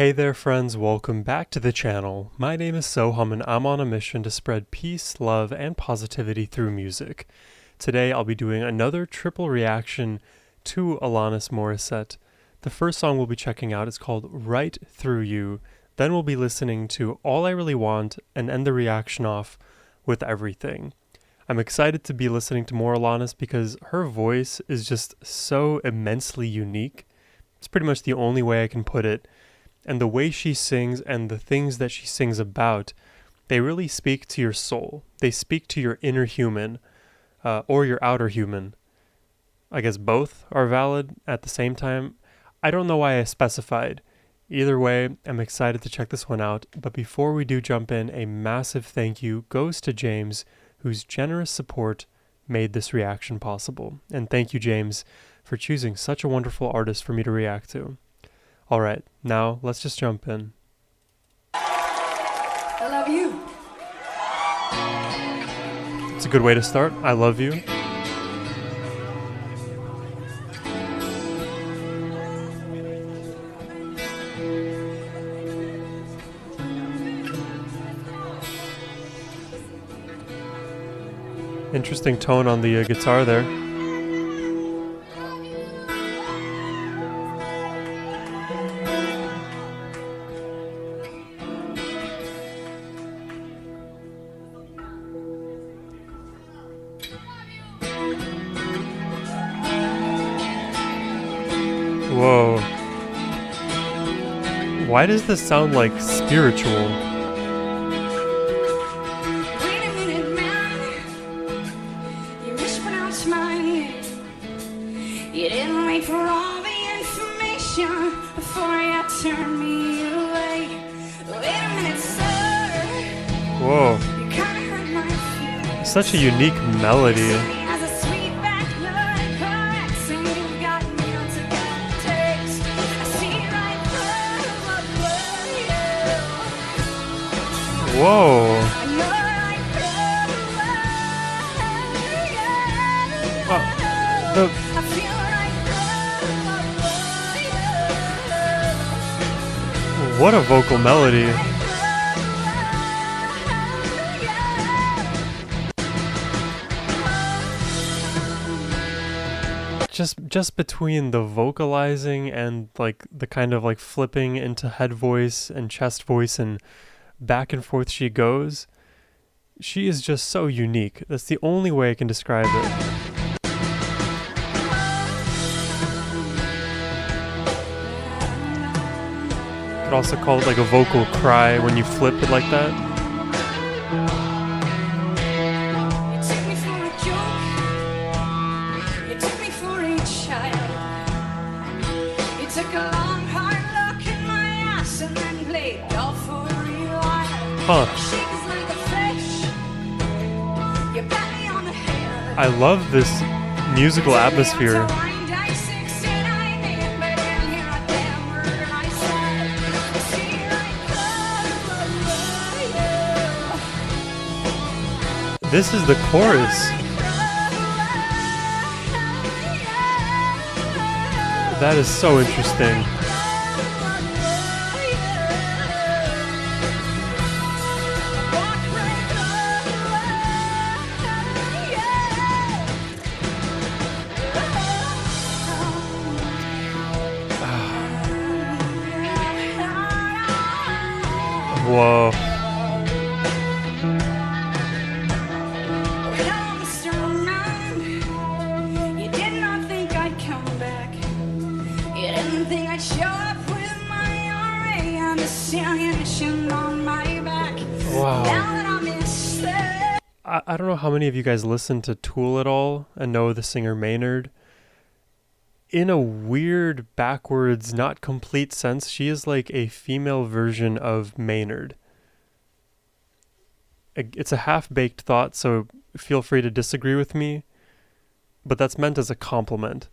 Hey there friends, welcome back to the channel. My name is Sohum and I'm on a mission to spread peace, love, and positivity through music. Today I'll be doing another triple reaction to Alanis Morissette. The first song we'll be checking out is called Right Through You. Then we'll be listening to All I Really Want and end the reaction off with Everything. I'm excited to be listening to more Alanis because her voice is just so immensely unique. It's pretty much the only way I can put it. And the way she sings and the things that she sings about, they really speak to your soul. They speak to your inner human, or your outer human. I guess both are valid at the same time. I don't know why I specified. Either way, I'm excited to check this one out. But before we do jump in, a massive thank you goes to James, whose generous support made this reaction possible. And thank you, James, for choosing such a wonderful artist for me to react to. Alright, now let's just jump in. I love you. It's a good way to start. I love you. Interesting tone on the guitar there. Whoa. Why does this sound like spiritual? Wait a minute, man. You mispronounced my name. You didn't wait for all the information before you turned me away. Wait a minute, sir. Whoa. You kinda hurt my feelings. Such a unique melody. As a sweet backward caress, and you've got me on to good taste. I see right through you. Whoa. I know right through you. I feel right through you. What a vocal melody. Just between the vocalizing and like the kind of like flipping into head voice and chest voice and back and forth she goes, she is just so unique. That's the only way I can describe it. Could also call it like a vocal cry when you flip it like that. You took me for a joke. You took me for a child. You took a long, hard look in my ass and then played golf for real wild. Huh. Shake us like a fish. You pat me on the head. I love this musical atmosphere. This is the chorus. That is so interesting. Whoa. Wow. I don't know how many of you guys listen to Tool at all and know the singer Maynard. In a weird, backwards, not complete sense, she is like a female version of Maynard. It's a half-baked thought, so feel free to disagree with me, but that's meant as a compliment.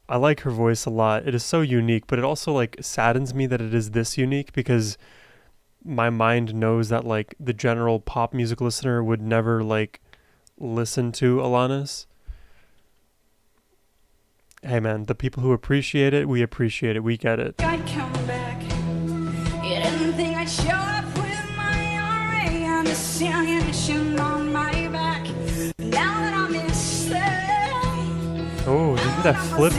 I like her voice a lot. It is so unique, but it also like saddens me that it is this unique because my mind knows that like the general pop music listener would never like listen to Alanis. Hey man, the people who appreciate it, we get it. I'd come back. didn't think I'd show up with my array and this ammunition on my back. Now that I'm insane, Oh, did you hear that flip?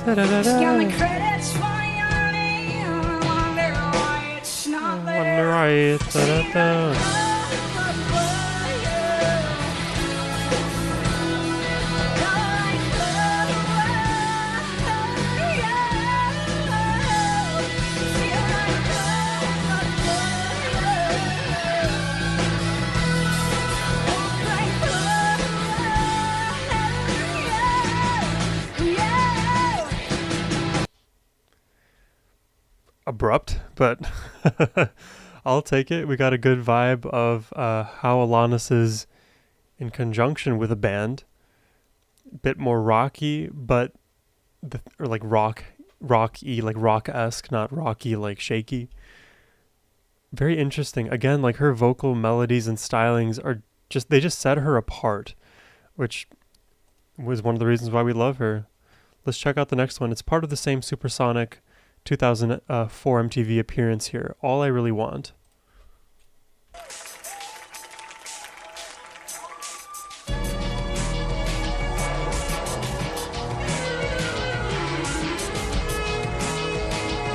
Got my credits for your name. I wonder why it's not there. Right. Da-da-da. Abrupt, but I'll take it. We got a good vibe of how Alanis is in conjunction with a band. Bit more rocky, but or like rocky, like rock-esque, not rocky, like shaky. Very interesting. Again, like her vocal melodies and stylings are they just set her apart, which was one of the reasons why we love her. Let's check out the next one. It's part of the same Supersonic 2004 MTV appearance here. All I Really Want.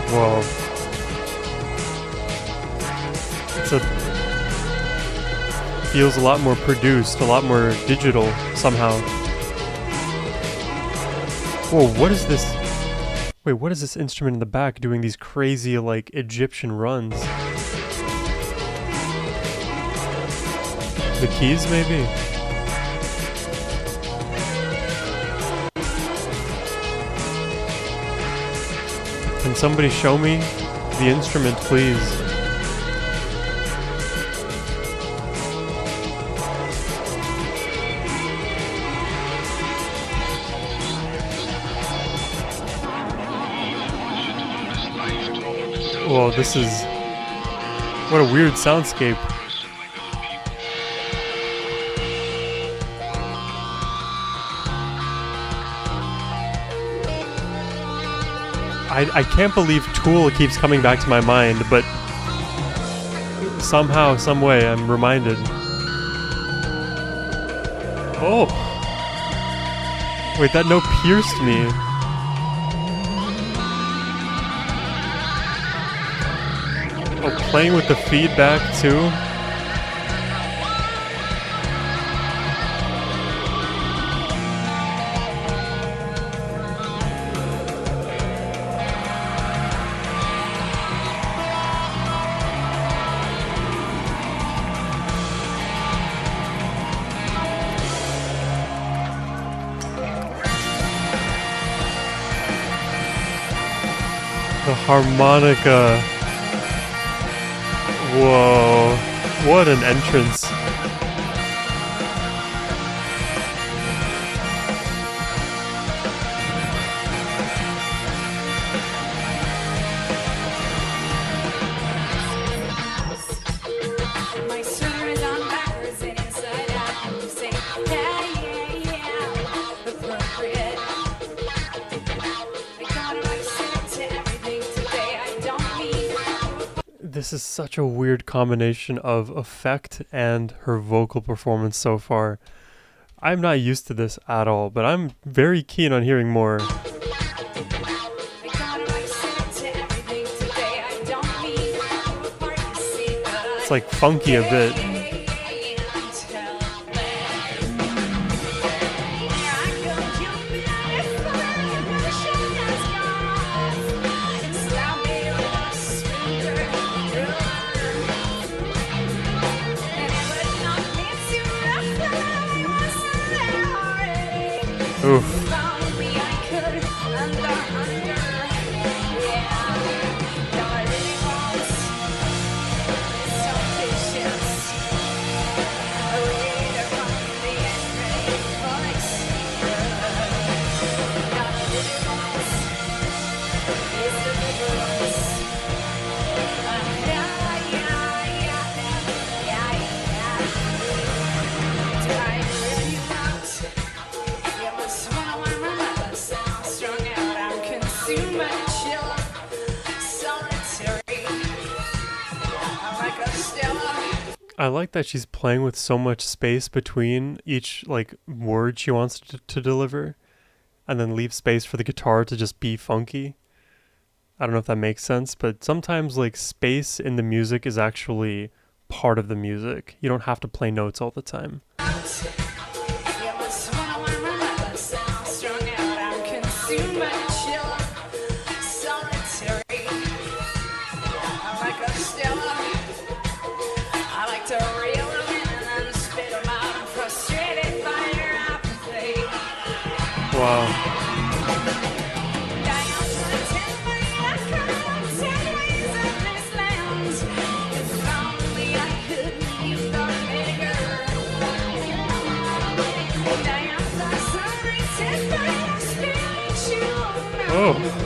Whoa. Feels a lot more produced, a lot more digital somehow. Whoa, what is this? Wait, what is this instrument in the back doing these crazy, like, Egyptian runs? The keys, maybe? Can somebody show me the instrument, please? Whoa, this is... what a weird soundscape. I can't believe Tool keeps coming back to my mind, but somehow, some way, I'm reminded. Oh! Wait, that note pierced me. Oh, playing with the feedback too. The harmonica. Whoa, what an entrance. My sweater is on backwards and inside out. You say, yeah, appropriate. I got it like to everything today. I don't mean. This is such a weird combination of effect and her vocal performance so far. I'm not used to this at all, but I'm very keen on hearing more. It's like funky a bit. Oof. I like that she's playing with so much space between each like word she wants to deliver, and then leave space for the guitar to just be funky. I don't know if that makes sense, but sometimes like space in the music is actually part of the music. You don't have to play notes all the time. Wow. Oh.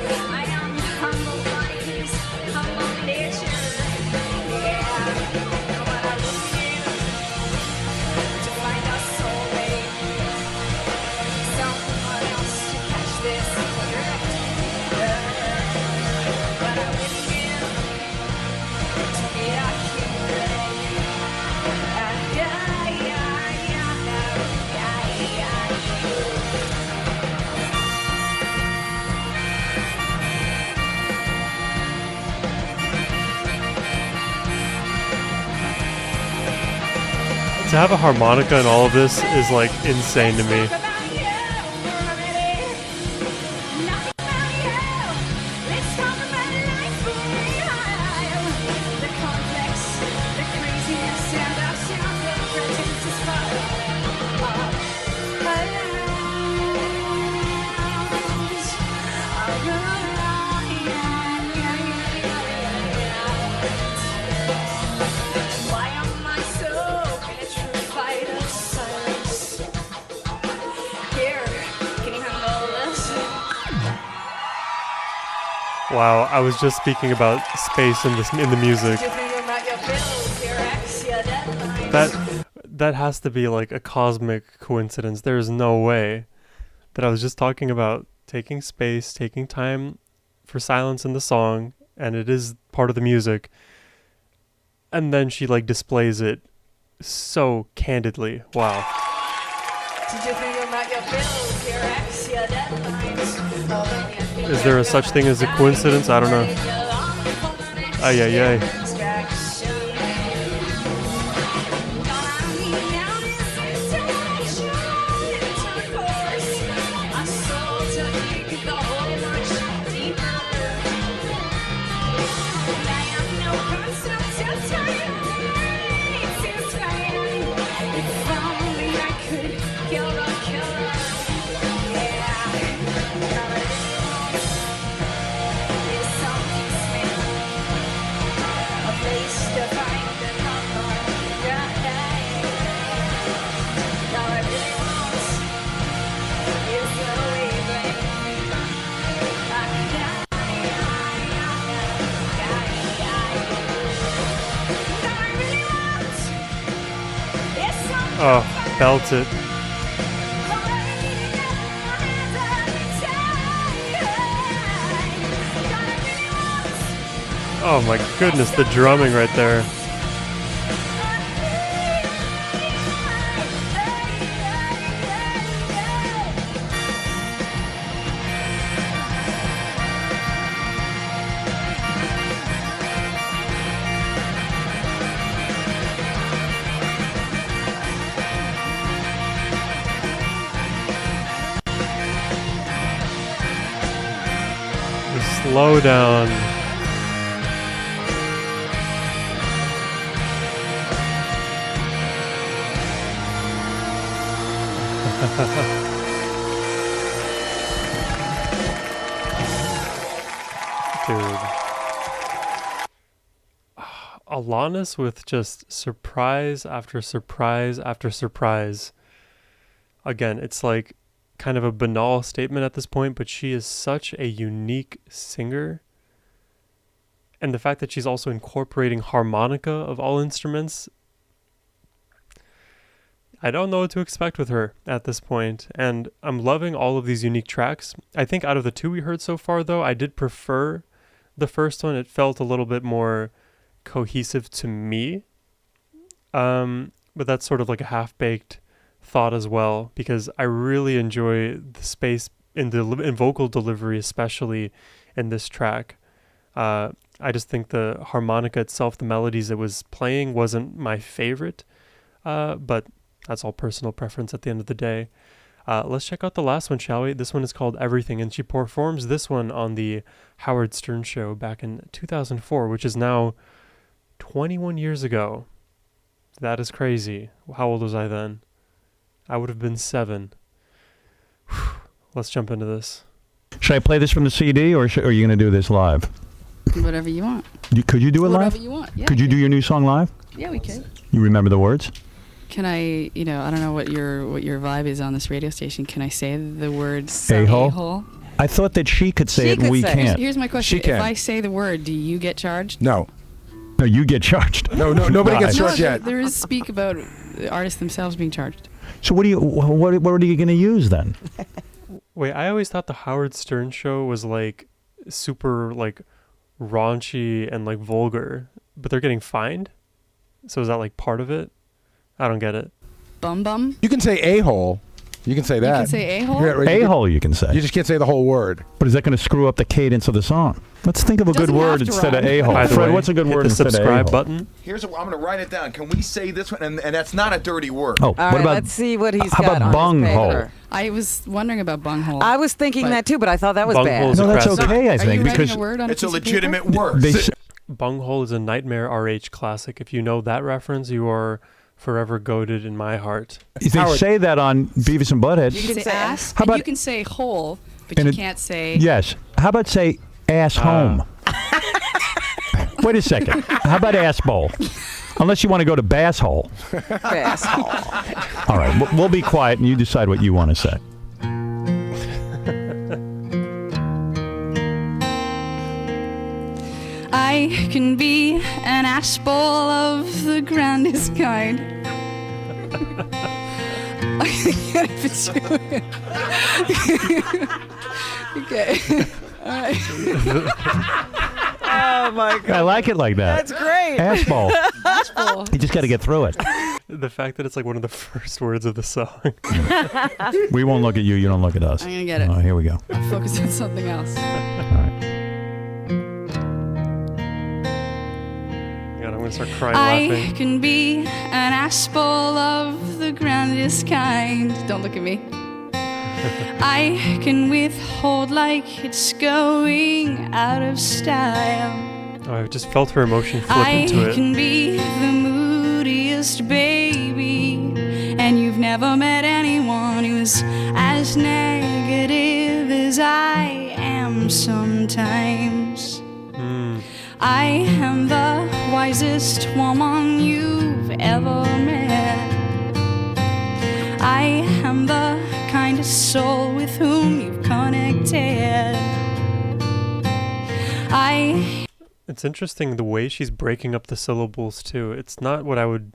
To have a harmonica in all of this is like insane to me. Wow, I was just speaking about space in the music. That has to be like a cosmic coincidence. There is no way that I was just talking about taking space, taking time for silence in the song, and it is part of the music. And then she like displays it so candidly. Wow. Is there a such thing as a coincidence? I don't know. Ay, ay, ay. Oh, belt it. Oh my goodness, the drumming right there. Slow down. Dude. Alanis with just surprise after surprise after surprise. Again, it's like kind of a banal statement at this point, but she is such a unique singer. And the fact that she's also incorporating harmonica of all instruments, I don't know what to expect with her at this point. And I'm loving all of these unique tracks. I think out of the two we heard so far, though, I did prefer the first one. It felt a little bit more cohesive to me. But that's sort of like a half-baked thought as well, because I really enjoy the space in vocal delivery, especially in this track. I just think the harmonica itself, the melodies it was playing, wasn't my favorite, but that's all personal preference at the end of the day. Let's check out the last one, shall we? This one is called Everything, and she performs this one on the Howard Stern show back in 2004, which is now 21 years ago. That is crazy. How old was I then? I would have been 7. Let's jump into this. Should I play this from the CD, or are you going to do this live? Whatever you want. Could you do it live? Whatever you want. Yeah, could you do your new song live? Yeah, we could. You remember the words? Can I, I don't know what your vibe is on this radio station. Can I say the word A-hole? A-hole? I thought that she could say it and we can't. Here's my question. She can. If I say the word, do you get charged? No. No, you get charged. No, nobody gets charged No, yet. there is speak about the artists themselves being charged. So what are you going to use then? Wait, I always thought the Howard Stern show was like super like raunchy and like vulgar, but they're getting fined? So is that like part of it? I don't get it. Bum bum? You can say a-hole. You can say that. You can say a-hole? Yeah, right, A-hole you can say. You just can't say the whole word. But is that going to screw up the cadence of the song? Let's think of a good Doesn't word have to instead of rhyme. a-hole. By the Fred, way, what's a good hit word the instead of subscribe a-hole? button. I'm going to write it down. Can we say this one? And that's not a dirty word. Oh, All what right, about let's see what he's how got about on bunghole? his paper. I was wondering about bunghole. I was thinking But- that too, but I thought that was Bunghole bad. is No, that's aggressive. okay, I Are think, you because writing a word on It's a piece of paper? legitimate word. they s- Bunghole is a Nightmare RH classic. If you know that reference, you are forever goated in my heart. they Howard. say that on Beavis and Butthead. You You can can say say ass, How and about- you can say hole, but and you it- can't say... Yes. How about say ass home? Wait a second. How about ass bowl? Unless you want to go to bass hole. Bass. All right, we'll be quiet and you decide what you want to say. I can be an ass bowl of the grandest kind. I can't even do it. Okay. All right. Oh my god. I like it like that. That's great. Ass bowl. Ass bowl. You just got to get through it. The fact that it's like one of the first words of the song. We won't look at you. You don't look at us. I'm gonna get it. Oh, here we go. I'll focus on something else. All right. God, I'm gonna start crying I laughing. can be an ass bowl of the grandest kind. Don't look at me. I can withhold like it's going out of style. Oh, I just felt her emotion flip I into it. can be the moodiest baby, and you've never met anyone who's as negative as I am sometimes. Hmm. I am the wisest woman you've ever met. I am the kindest soul with whom you've connected. It's interesting the way she's breaking up the syllables too. It's not what I would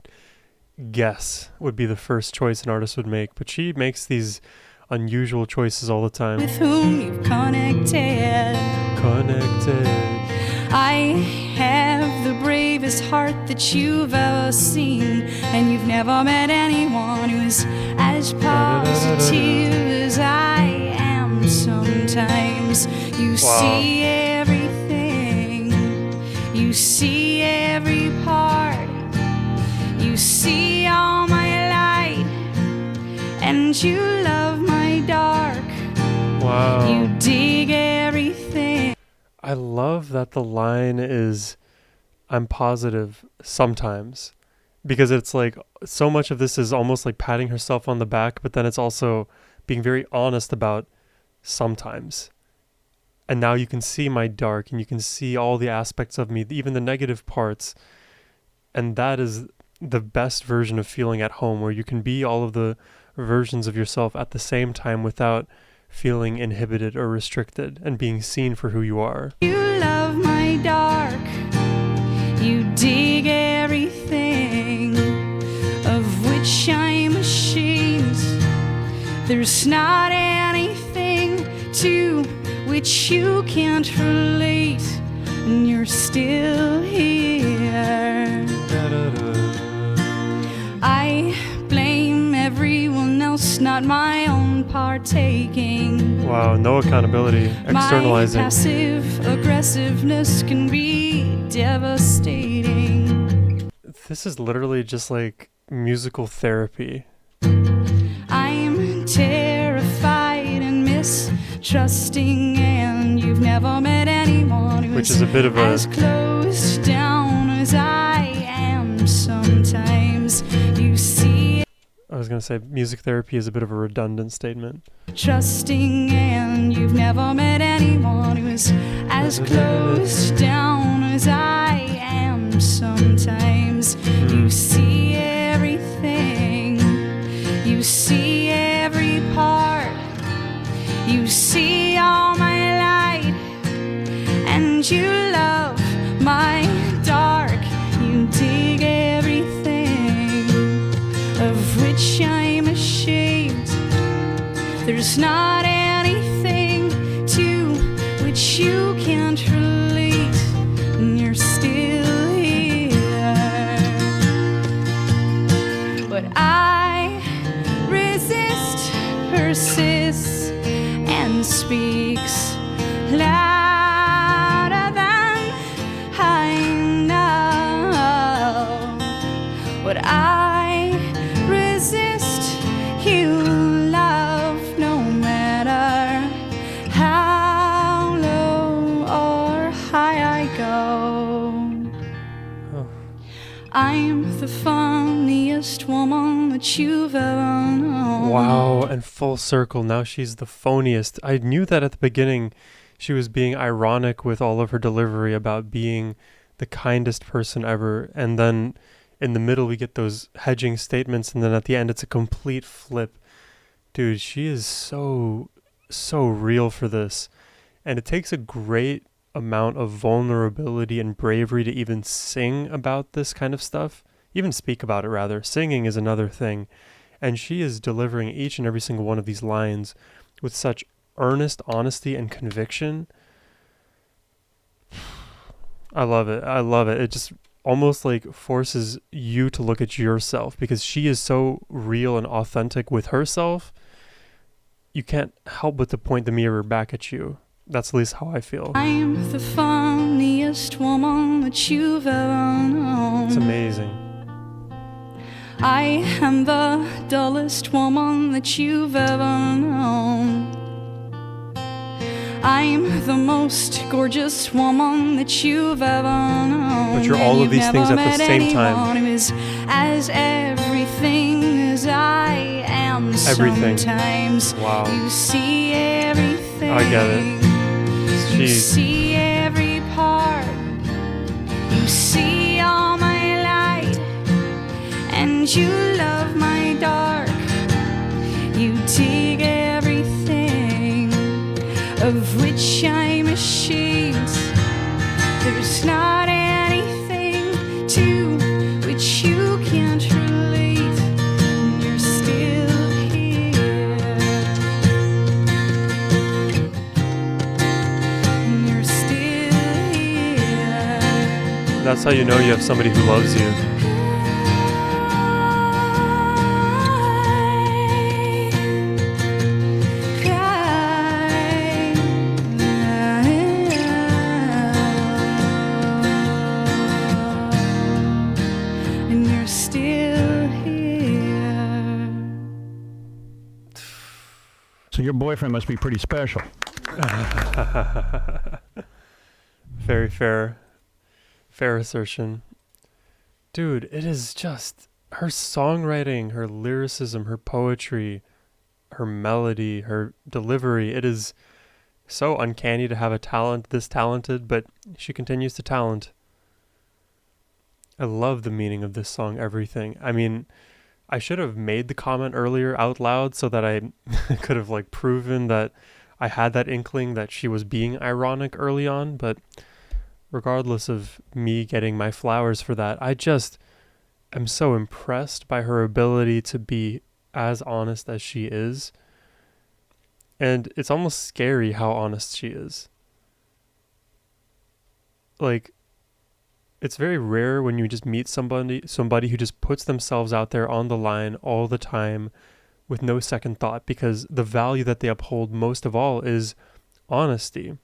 guess would be the first choice an artist would make, but she makes these unusual choices all the time. with whom you've connected. Connected. I have the bravest heart that you've ever seen, and you've never met anyone who's as positive as I am sometimes. You see everything, you see every part, you see all my light, and you love my dark. Wow. You dig everything. I love that the line is, I'm positive sometimes, because it's like so much of this is almost like patting herself on the back, but then it's also being very honest about sometimes. And now you can see my dark and you can see all the aspects of me, even the negative parts. And that is the best version of feeling at home, where you can be all of the versions of yourself at the same time without feeling inhibited or restricted and being seen for who you are. You love my dark, you dig everything of which I'm ashamed. There's not anything to which you can't relate, and you're still here. not my own partaking. Wow, no accountability, externalizing. My passive aggressiveness can be devastating. This is literally just like musical therapy. I'm terrified and mistrusting, and you've never met anyone who's Which is a bit of a- as closed down as I am sometimes. You see, I was going to say music therapy is a bit of a redundant statement. trusting, and you've never met anyone who's as closed down as I am sometimes. You see everything, you see every part, you see all my light, and you love my dark. You dig everything of which I'm ashamed. There's not anything to which you can't relate, and you're still here. But I resist, persists, and speaks louder than I know. What I resist, you love, no matter how low or high I go. I'm the funniest woman that you've ever known. Wow, and full circle. Now she's the phoniest. I knew that at the beginning she was being ironic with all of her delivery about being the kindest person ever. And then in the middle we get those hedging statements, and then at the end it's a complete flip. Dude, she is so real for this. And it takes a great amount of vulnerability and bravery to even sing about this kind of stuff. Even speak about it, rather. Singing is another thing. And she is delivering each and every single one of these lines with such earnest honesty and conviction. I love it. I love it. It just almost like forces you to look at yourself, because she is so real and authentic with herself. You can't help but to point the mirror back at you. That's at least how I feel. I'm the funniest woman that you've ever known. It's amazing. I am the dullest woman that you've ever known. I'm the most gorgeous woman that you've ever known. But you're all of these things at the same time. Who is as everything as I am. Everything. Sometimes Wow. you see everything. I get it. You She's see every part. You see all my light, and you love my dark. You dig everything of which I'm ashamed. There's not anything to which you can't relate, and you're still here. And you're still here. that's how you know you have somebody who loves you. And you're still here. So your boyfriend must be pretty special. Very fair. Fair assertion. Dude, it is just her songwriting, her lyricism, her poetry, her melody, her delivery. It is so uncanny to have a talent this talented, but she continues to talent. I love the meaning of this song, Everything. I mean, I should have made the comment earlier out loud so that I could have like proven that I had that inkling that she was being ironic early on, but regardless of me getting my flowers for that, I just am so impressed by her ability to be as honest as she is. And it's almost scary how honest she is. Like, it's very rare when you just meet somebody who just puts themselves out there on the line all the time with no second thought, because the value that they uphold most of all is honesty,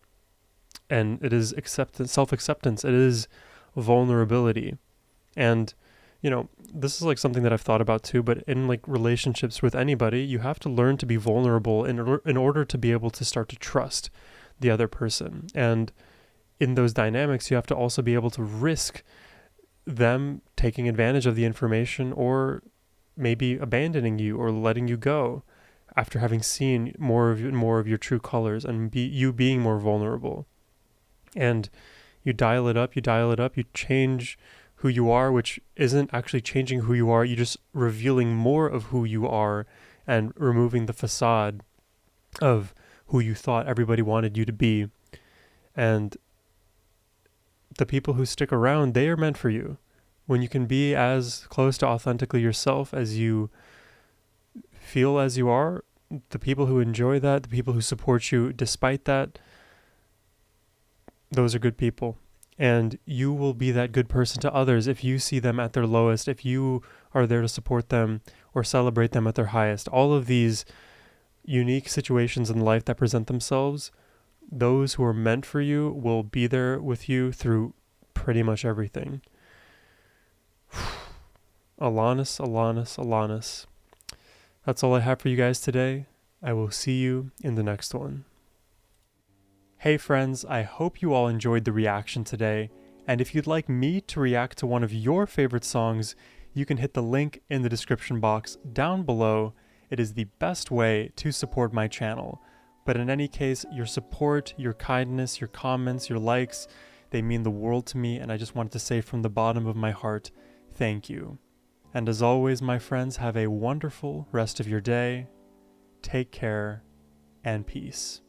and it is acceptance, self-acceptance, it is vulnerability. And this is like something that I've thought about too, but in like relationships with anybody, you have to learn to be vulnerable in order to be able to start to trust the other person. And in those dynamics, you have to also be able to risk them taking advantage of the information, or maybe abandoning you or letting you go after having seen more of your true colors, and you being more vulnerable. And you dial it up, you change who you are, which isn't actually changing who you are. You're just revealing more of who you are and removing the facade of who you thought everybody wanted you to be. And the people who stick around, they are meant for you. When you can be as close to authentically yourself as you feel as you are, the people who enjoy that, the people who support you despite that, those are good people. And you will be that good person to others if you see them at their lowest, if you are there to support them or celebrate them at their highest. All of these unique situations in life that present themselves, those who are meant for you will be there with you through pretty much everything. Alanis, Alanis, Alanis. That's all I have for you guys today. I will see you in the next one. Hey friends, I hope you all enjoyed the reaction today, and if you'd like me to react to one of your favorite songs, you can hit the link in the description box down below. It is the best way to support my channel. But in any case, your support, your kindness, your comments, your likes, they mean the world to me, and I just wanted to say from the bottom of my heart, thank you. And as always, my friends, have a wonderful rest of your day. Take care, and peace.